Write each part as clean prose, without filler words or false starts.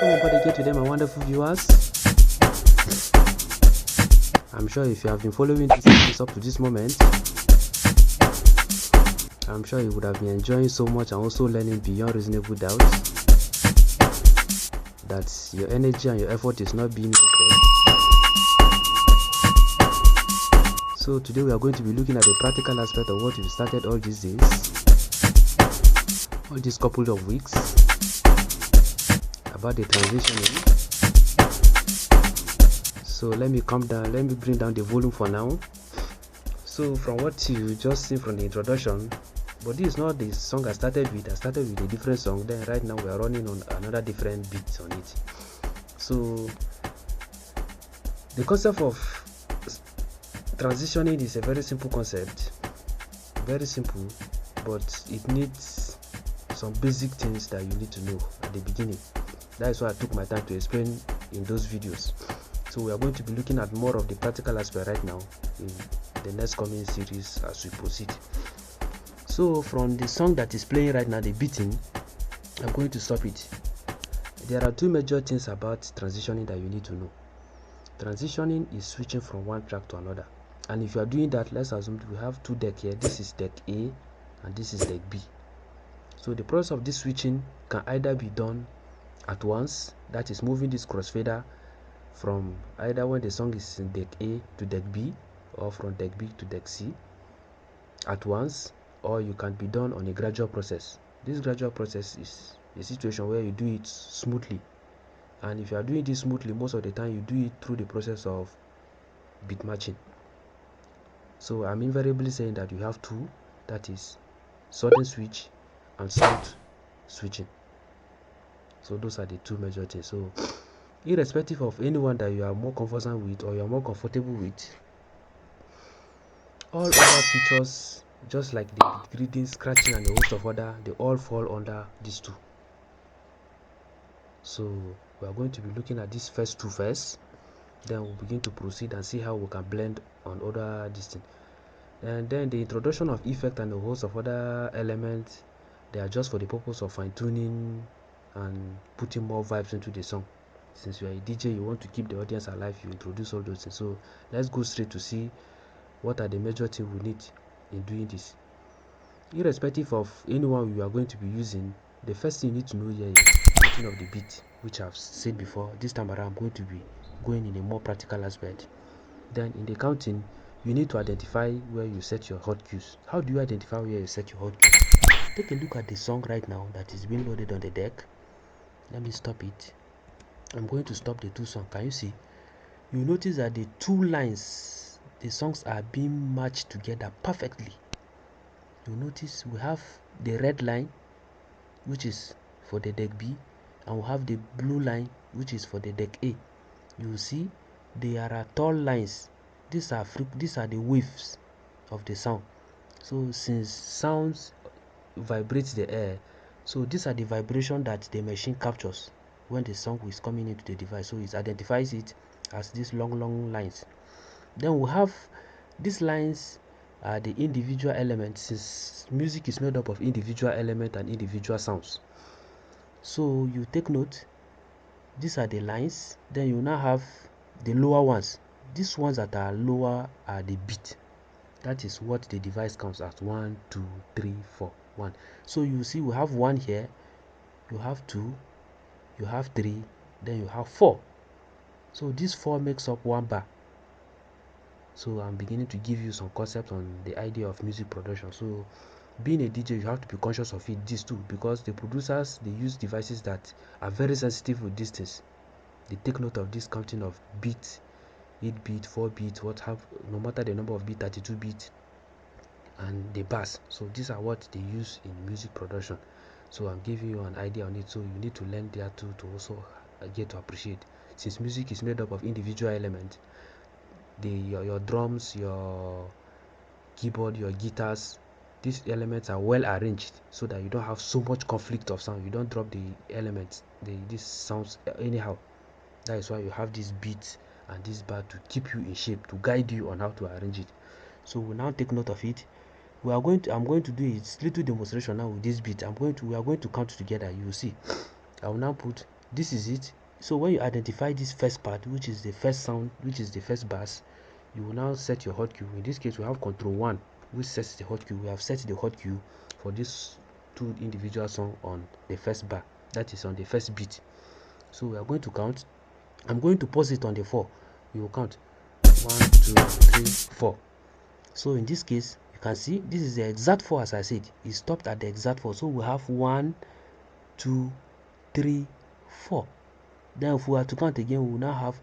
Welcome aboard again today, my wonderful viewers. I'm sure if you have been following this series up to this moment, I'm sure you would have been enjoying so much and also learning beyond reasonable doubt that your energy and your effort is not being wasted. So today we are going to be looking at the practical aspect of what we've started all these days, all these couple of weeks, about the transitioning. So let me bring down the volume for now. So from what you just seen from the introduction, but this is not the song I started with. I started with a different song, then right now we are running on another different beat on it. So the concept of transitioning is a very simple concept, very simple, but it needs some basic things that you need to know at the beginning. That is why I took my time to explain in those videos. So we are going to be looking at more of the practical aspect right now in the next coming series as we proceed. So from the song that is playing right now, the beating, I'm going to stop it. There are two major things about transitioning that you need to know. Transitioning is switching from one track to another, and if you are doing that, let's assume we have two decks here. This is deck A and this is deck B. So the process of this switching can either be done at once, that is moving this crossfader from either when the song is in deck A to deck B, or from deck B to deck C at once, or you can be done on a gradual process. This gradual process is a situation where you do it smoothly, and if you are doing this smoothly, most of the time you do it through the process of beat matching. So I'm invariably saying that you have two, that is sudden switch and smooth switching. So those are the two major things. So irrespective of anyone that you are more conversant with or you are more comfortable with, all other features, just like the beat grading, scratching and a host of other, they all fall under these two. So we are going to be looking at these first two first, then we'll begin to proceed and see how we can blend on other distance. And then the introduction of effect and a host of other elements, they are just for the purpose of fine-tuning and putting more vibes into the song. Since you are a DJ, you want to keep the audience alive, you introduce all those things. So let's go straight to see what are the major things we need in doing this. Irrespective of anyone you are going to be using, the first thing you need to know here is the counting of the beat, which I've said before. This time around I'm going to be going in a more practical aspect. Then in the counting, you need to identify where you set your hot cues. How do you identify where you set your hot cues? Take a look at the song right now that is being loaded on the deck. Let me stop it. I'm going to stop the two songs. Can you see? You notice that the two lines, the songs are being matched together perfectly. You notice we have the red line, which is for the deck B, and we have the blue line, which is for the deck A. You see there are tall lines. These are the waves of the sound. So since sounds vibrates the air, so these are the vibration that the machine captures when the song is coming into the device. So it identifies it as these long lines. Then we have these lines are the individual elements, since music is made up of individual elements and individual sounds. So you take note, these are the lines. Then you now have the lower ones. These ones that are lower are the beat. That is what the device counts as 1, 2, 3, 4, 1. So you see we have 1 here, you have 2, you have 3, then you have 4. So this 4 makes up 1 bar. So I'm beginning to give you some concepts on the idea of music production. So being a DJ, you have to be conscious of it, these two, because the producers, they use devices that are very sensitive with these things. They take note of this counting of beats, 8 beat, 4 beat, no matter the number of beat, 32 beat, and the bass. So these are what they use in music production. So I'm giving you an idea on it, so you need to learn there too to also get to appreciate. Since music is made up of individual elements, your drums, your keyboard, your guitars, these elements are well arranged so that you don't have so much conflict of sound. You don't drop the elements, these sounds anyhow. That is why you have this beat and this bar to keep you in shape, to guide you on how to arrange it. So we'll now take note of it. I'm going to do a little demonstration now with this beat. We are going to count together. You will see. I will now put this is it. So when you identify this first part, which is the first sound, which is the first bass, you will now set your hot cue. In this case, we have control 1, which sets the hot cue. We have set the hot cue for this 2 individual song on the first bar, that is on the first beat. So we are going to count. I'm going to pause it on the 4. We will count 1, 2, 3, 4. So in this case, you can see this is the exact 4 as I said. It stopped at the exact 4. So we have 1, 2, 3, 4. Then if we are to count again, we will now have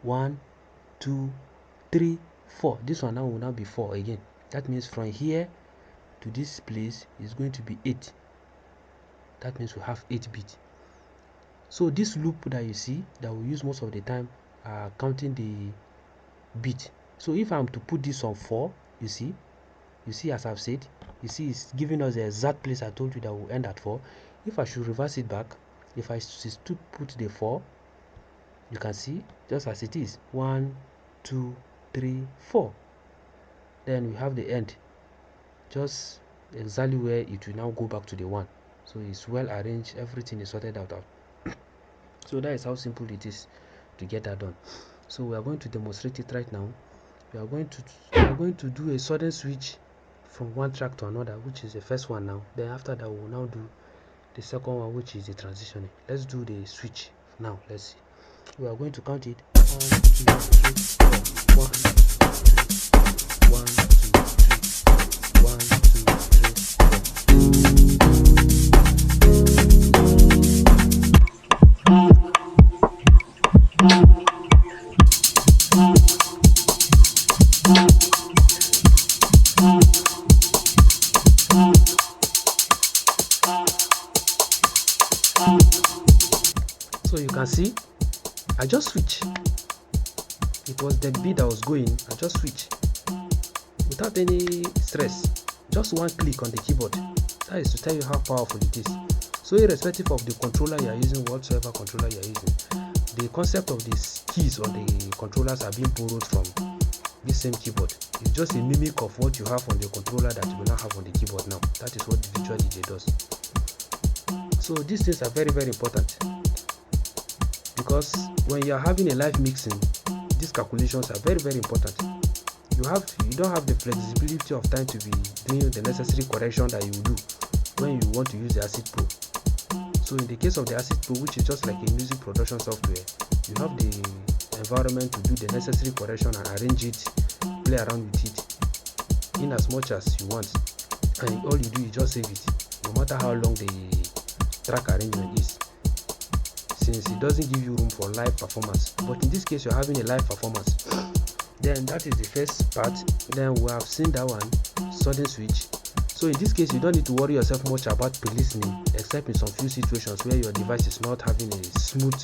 1, 2, 3, 4. This one now will now be 4 again. That means from here to this place is going to be 8. That means we have 8 beats. So this loop that you see that we use most of the time counting the beat. So if I'm to put this on 4, you see as I've said, you see it's giving us the exact place I told you that will end at 4. If I should reverse it back, if I to put the 4, you can see just as it is 1, 2, 3, 4. Then we have the end, just exactly where it will now go back to the 1. So it's well arranged, everything is sorted out. So that is how simple it is to get that done. So we are going to demonstrate it right now. We are going to do a sudden switch from one track to another, which is the first one now. Then after that, we will now do the second one, which is the transitioning. Let's do the switch now. Let's see. We are going to count it 1, 2, 3, 4. 1, 2, 1, 2, 3, 1, 2, 3, 4. So you can see, I just switch. It was the beat that was going. I just switch without any stress. Just one click on the keyboard. That is to tell you how powerful it is. So irrespective of the controller you are using, whatsoever controller you are using, the concept of these keys on the controllers are being borrowed from this same keyboard. It's just a mimic of what you have on the controller that you will now have on the keyboard now. That is what the Virtual DJ does. So these things are very, very important, because when you are having a live mixing, these calculations are very, very important. You don't have the flexibility of time to be doing the necessary correction that you do when you want to use the Acid Pro. So in the case of the Acid Pro, which is just like a music production software, you have the environment to do the necessary correction and arrange it, play around with it in as much as you want, and all you do is just save it, no matter how long the track arrangement is, since it doesn't give you room for live performance. But in this case, you're having a live performance. Then that is the first part. Then we have seen that one, sudden switch. So in this case, you don't need to worry yourself much about pre-listening, except in some few situations where your device is not having a smooth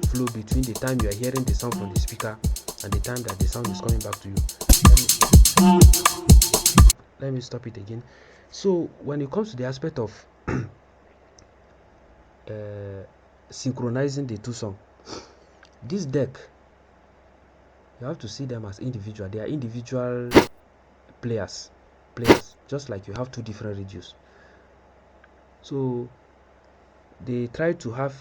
flow between the time you are hearing the sound from the speaker and the time that the sound is coming back to you. Let me stop it again. So when it comes to the aspect of synchronizing the two songs, this deck, you have to see them as individual. They are individual players, just like you have two different radios. So they try to have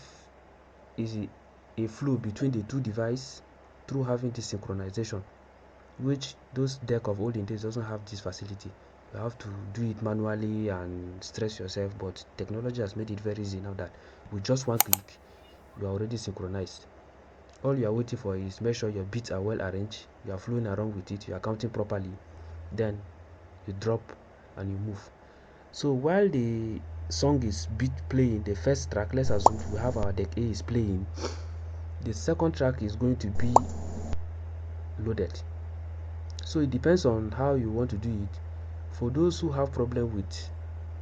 a flow between the two devices through having this synchronization, which those deck of olden days doesn't have this facility. You have to do it manually and stress yourself, but technology has made it very easy now that with just one click you are already synchronized. All you are waiting for is make sure your beats are well arranged, you are flowing around with it, you are counting properly, then you drop and you move. So while the song is beat playing, the first track, let's assume we have our deck A is playing, the second track is going to be loaded. So it depends on how you want to do it. For those who have problem with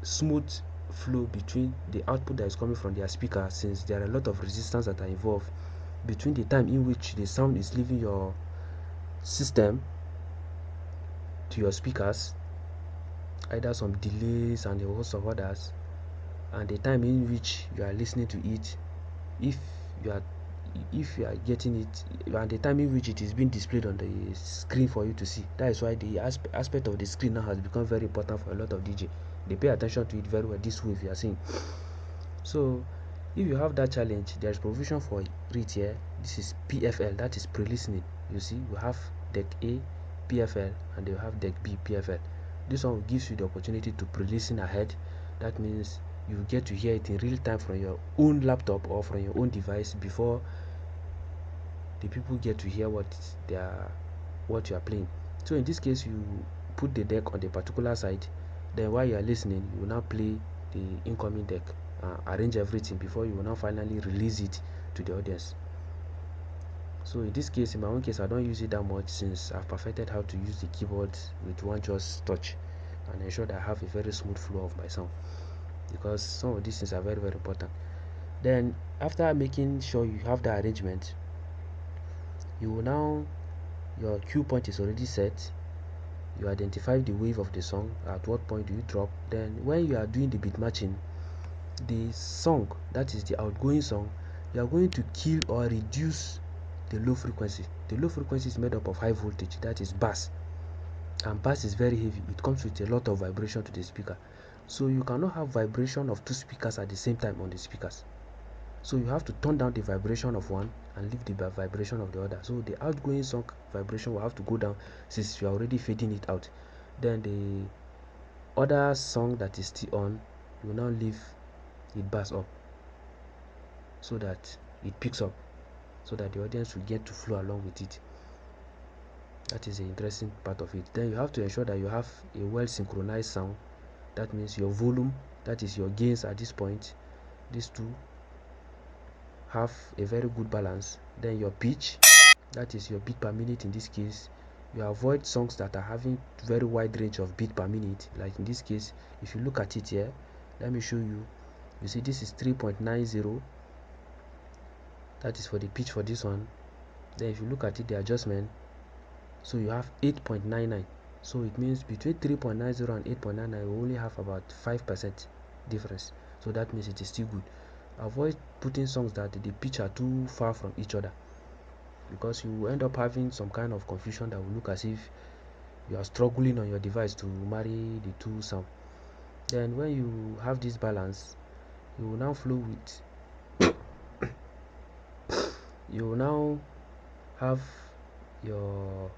smooth flow between the output that is coming from their speaker, since there are a lot of resistance that are involved between the time in which the sound is leaving your system to your speakers, either some delays and a host of others, and the time in which you are listening to it, if you are getting it, and the time in which it is being displayed on the screen for you to see. That is why the aspect of the screen now has become very important for a lot of DJ. They pay attention to it very well, this wave you are seeing. So If you have that challenge, there is provision for it here. This is PFL, that is pre-listening. You see, we have deck A PFL and you have deck B PFL. This one gives you the opportunity to pre-listen ahead. That means you get to hear it in real time from your own laptop or from your own device before the people get to hear what you are playing. So in this case, you put the deck on the particular side, then while you are listening, you will now play the incoming deck, arrange everything before you will now finally release it to the audience. So in this case, in my own case, I don't use it that much since I've perfected how to use the keyboard with one just touch and ensure that I have a very smooth flow of my sound, because some of these things are very, very important. Then after making sure you have the arrangement, you will now, your cue point is already set. You identify the wave of the song, at what point do you drop. Then when you are doing the beat matching, the song, that is the outgoing song, you are going to kill or reduce the low frequency. The low frequency is made up of high voltage, that is bass, and bass is very heavy. It comes with a lot of vibration to the speaker, so you cannot have vibration of two speakers at the same time on the speakers. So you have to turn down the vibration of one and leave the vibration of the other. So the outgoing song vibration will have to go down since you are already fading it out. Then the other song that is still on, you will now leave it bass up so that it picks up, so that the audience will get to flow along with it. That is the interesting part of it. Then you have to ensure that you have a well synchronized sound. That means your volume, that is your gains at this point, these two have a very good balance. Then your pitch, that is your beat per minute. In this case, you avoid songs that are having very wide range of beat per minute. Like in this case, if you look at it here, let me show you. You see this is 3.90, that is for the pitch for this one. Then if you look at it, the adjustment, so you have 8.99. so it means between 3.90 and 8.99 you only have about 5% difference. So that means it is still good. Avoid putting songs that the pitch are too far from each other, because you will end up having some kind of confusion that will look as if you are struggling on your device to marry the two sound. Then when you have this balance, you will now flow with you will now have your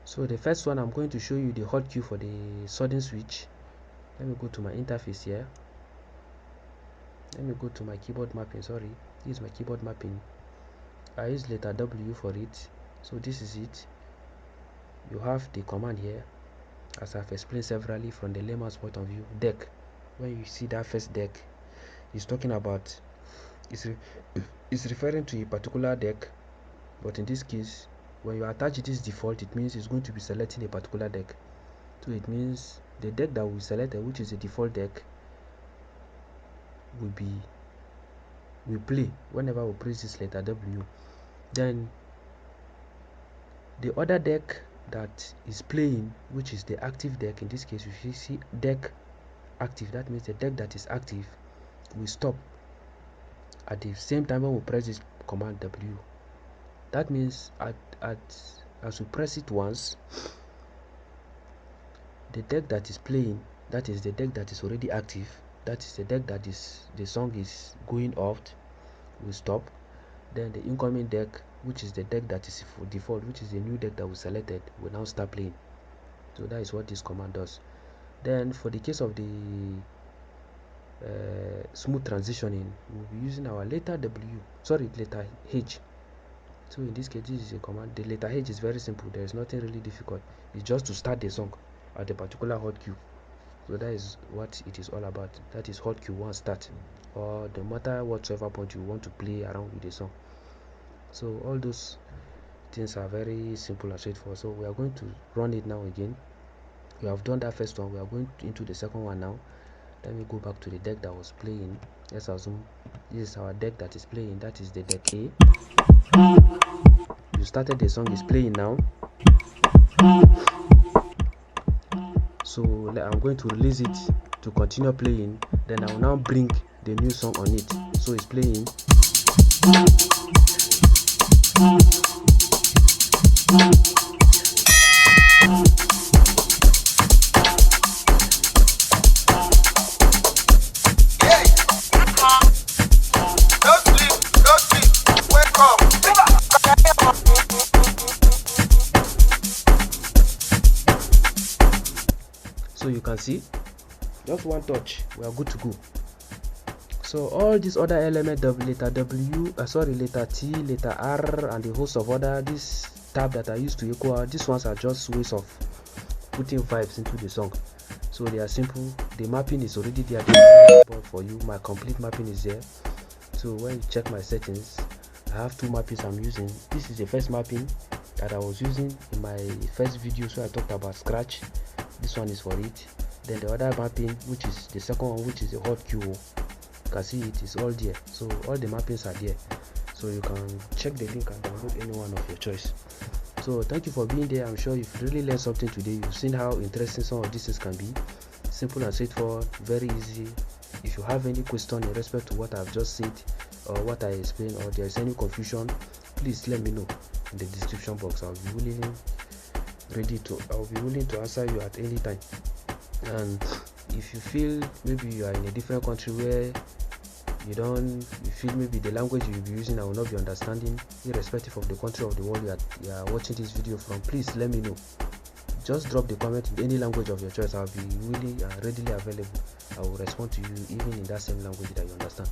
so the first one, I'm going to show you the hotkey for the sudden switch. Let me go to my interface here. Let me go to my keyboard mapping. Sorry, this is my keyboard mapping. I use letter W for it. So this is it. You have the command here, as I've explained severally from the layman's point of view. Deck. When you see that first deck, it's talking about, it's referring to a particular deck, but in this case, when you attach this default, it means it's going to be selecting a particular deck. So it means the deck that we selected, which is the default deck, will play whenever we press this letter W. Then the other deck that is playing, which is the active deck, in this case you see deck active, that means the deck that is active will stop at the same time when we press this command W. That means as we press it once, the deck that is playing, that is the deck that is already active, that is the deck that is the song is going off, will stop. Then the incoming deck, which is the deck that is for default, which is the new deck that we selected, will now start playing. So that is what this command does. Then for the case of the smooth transitioning, we'll be using our letter H. So in this case, this is a command. The letter H is very simple. There is nothing really difficult. It's just to start the song at a particular hot cue. So that is what it is all about. That is hot cue 1 start, or no matter whatsoever point you want to play around with the song. So all those things are very simple and straightforward. So we are going to run it now again. We have done that first one. We are going into the second one now. Let me go back to the deck that was playing. Let's assume this is our deck that is playing. That is the deck A. You started the song, is playing now. So I'm going to release it to continue playing. Then I will now bring the new song on it. So it's playing. So you can see, just one touch, we are good to go. So all these other elements, letter T, letter R, and the host of other this tab that I used to equal, these ones are just ways of putting vibes into the song. So they are simple. The mapping is already there for you. My complete mapping is there. So when you check my settings, I have 2 mappings I'm using. This is the first mapping that I was using in my first video, so I talked about Scratch. This one is for it. Then the other mapping, which is the second one, which is the hot QO. You can see it is all there. So all the mappings are there. So you can check the link and download any one of your choice. So thank you for being there. I'm sure you've really learned something today. You've seen how interesting some of these things can be. Simple and straightforward, very easy. If you have any question in respect to what I've just said or what I explained, or there's any confusion, please let me know in the description box. I'll be willing to answer you at any time. And if you feel maybe you are in a different country where you feel maybe the language you'll be using I will not be understanding, irrespective of the country of the world you are watching this video from, please let me know. Just drop the comment in any language of your choice. I'll be really readily available. I will respond to you even in that same language that you understand.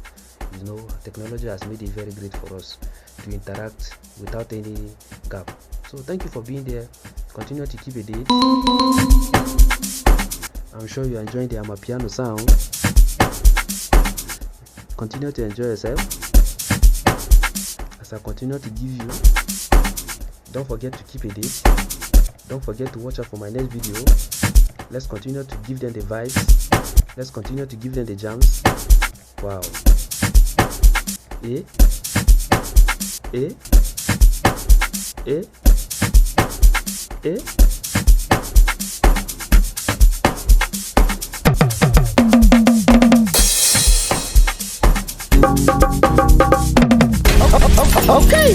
You know, technology has made it very great for us to interact without any gap. So thank you for being there. Continue to keep a date. I'm sure you're enjoying the Amapiano sound. Continue to enjoy yourself as I continue to give you. Don't forget to keep a date. Don't forget to watch out for my next video. Let's continue to give them the vibes. Let's continue to give them the jams. Wow. Okay.